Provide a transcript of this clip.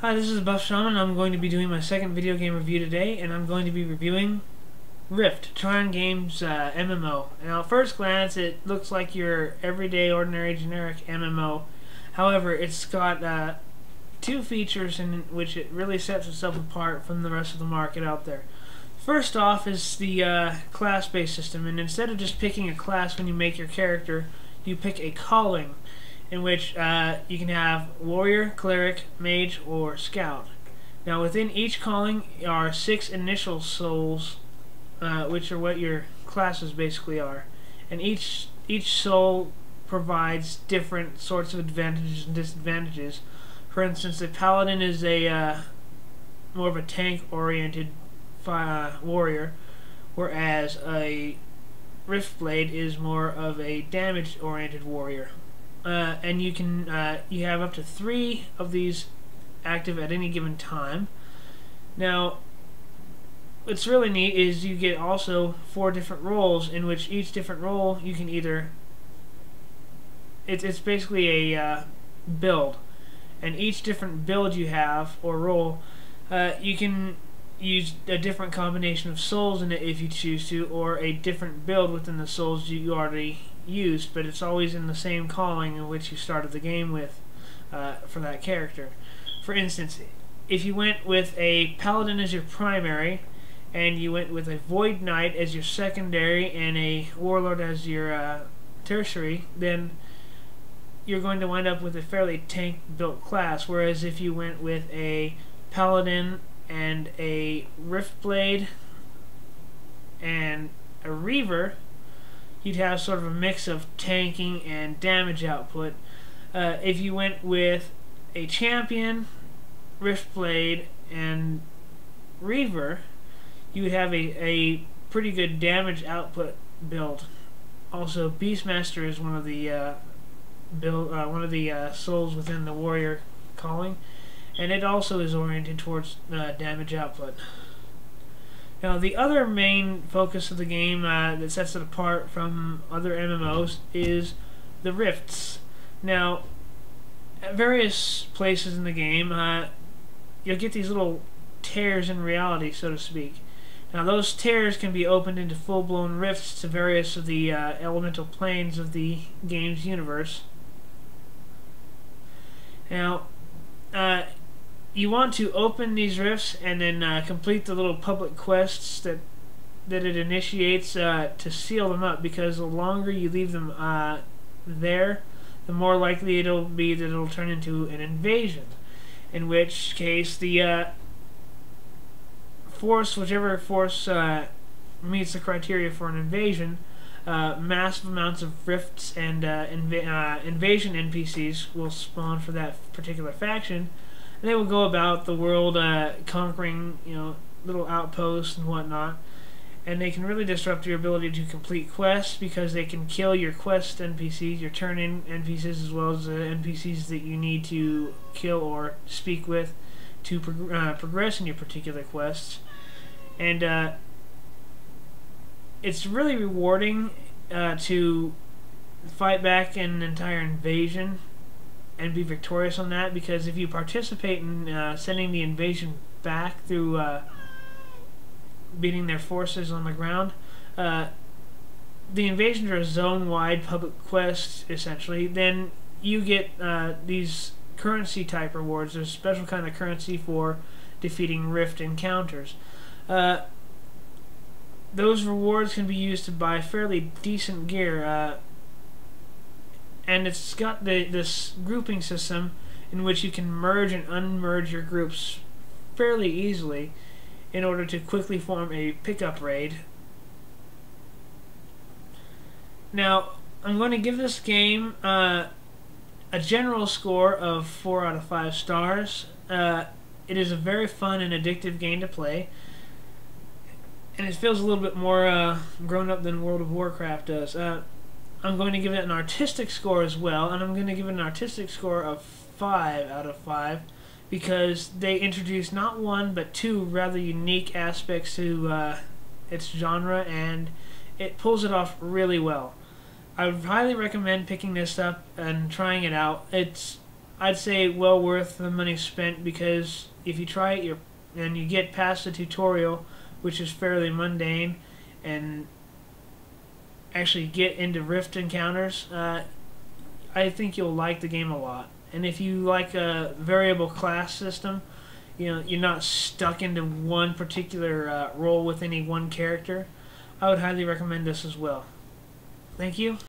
Hi, this is Buff Shaman. I'm going to be doing my second video game review today, and I'm going to be reviewing Rift Trion Games MMO. Now, at first glance, it looks like your everyday, ordinary, generic MMO. However, it's got two features in which it really sets itself apart from the rest of the market out there. First off is the class-based system, and instead of just picking a class when you make your character, you pick a calling, in which you can have warrior, cleric, mage, or scout. Now within each calling are 6 initial souls, which are what your classes basically are, and each soul provides different sorts of advantages and disadvantages. For instance, a paladin is a more of a tank-oriented warrior, whereas a Rift Blade is more of a damage-oriented warrior. And you can you have up to 3 of these active at any given time. Now, what's really neat is you get also 4 different roles, in which each different role you can either it's basically a build, and each different build you have or role you can use a different combination of souls in it if you choose to, or a different build within the souls you already used, but it's always in the same calling in which you started the game with for that character. For instance, if you went with a paladin as your primary, and you went with a void knight as your secondary and a warlord as your tertiary, then you're going to wind up with a fairly tank-built class. Whereas if you went with a paladin and a Rift Blade and a Reaver, you'd have sort of a mix of tanking and damage output. If you went with a champion, Rift Blade, and Reaver, you would have a pretty good damage output build. Also, Beastmaster is one of the souls within the warrior calling, and it also is oriented towards damage output. Now, the other main focus of the game that sets it apart from other MMOs is the rifts. Now, at various places in the game, you'll get these little tears in reality, so to speak. Now, those tears can be opened into full-blown rifts to various of the elemental planes of the game's universe. Now, you want to open these rifts and then complete the little public quests that it initiates to seal them up, because the longer you leave them there, the more likely it'll be that it'll turn into an invasion, in which case the whichever force meets the criteria for an invasion, massive amounts of rifts and invasion NPCs will spawn for that particular faction. And they will go about the world conquering, little outposts and whatnot. And they can really disrupt your ability to complete quests, because they can kill your quest NPCs, your turn-in NPCs, as well as the NPCs that you need to kill or speak with to progress in your particular quests. And it's really rewarding to fight back an entire invasion and be victorious on that, because if you participate in sending the invasion back through beating their forces on the ground, the invasions are a zone-wide public quest, essentially. Then you get these currency type rewards. There's a special kind of currency for defeating Rift encounters. Those rewards can be used to buy fairly decent gear, and it's got this grouping system in which you can merge and unmerge your groups fairly easily in order to quickly form a pickup raid. Now, I'm going to give this game a general score of 4 out of 5 stars. It is a very fun and addictive game to play, and it feels a little bit more grown up than World of Warcraft does. I'm going to give it an artistic score as well, and I'm going to give it an artistic score of 5 out of 5, because they introduced not 1 but 2 rather unique aspects to its genre, and it pulls it off really well. I would highly recommend picking this up and trying it out. It's I'd say well worth the money spent, because if you try it and you get past the tutorial, which is fairly mundane, and actually get into Rift encounters, I think you'll like the game a lot. And if you like a variable class system, you're not stuck into one particular role with any one character, I would highly recommend this as well. Thank you.